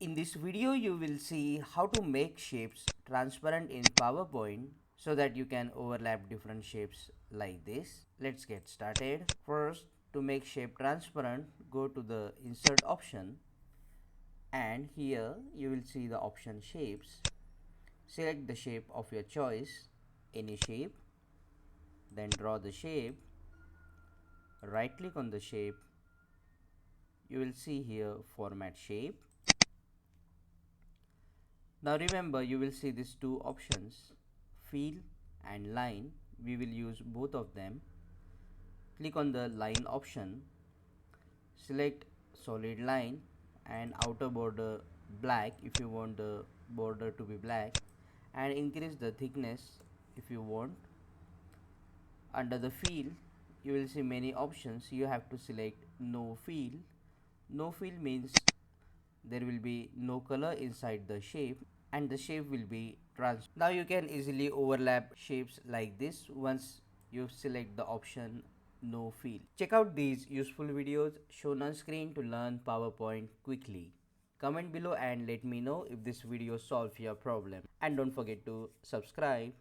In this video, you will see how to make shapes transparent in PowerPoint so that you can overlap different shapes like this. Let's get started. First, to make shape transparent, go to the insert option and here you will see the option shapes. Select the shape of your choice, any shape, then draw the shape, right click on the shape. You will see here format shape. Now remember, you will see these two options, fill and line. We will use both of them. Click on the line option, select solid line and outer border black if you want the border to be black, and increase the thickness if you want. Under the fill, you will see many options. You have to select no fill. No fill means there will be no color inside the shape and the shape will be transparent. Now you can easily overlap shapes like this once you select the option no fill. Check out these useful videos shown on screen to learn PowerPoint quickly. Comment below and let me know if this video solved your problem, and don't forget to subscribe.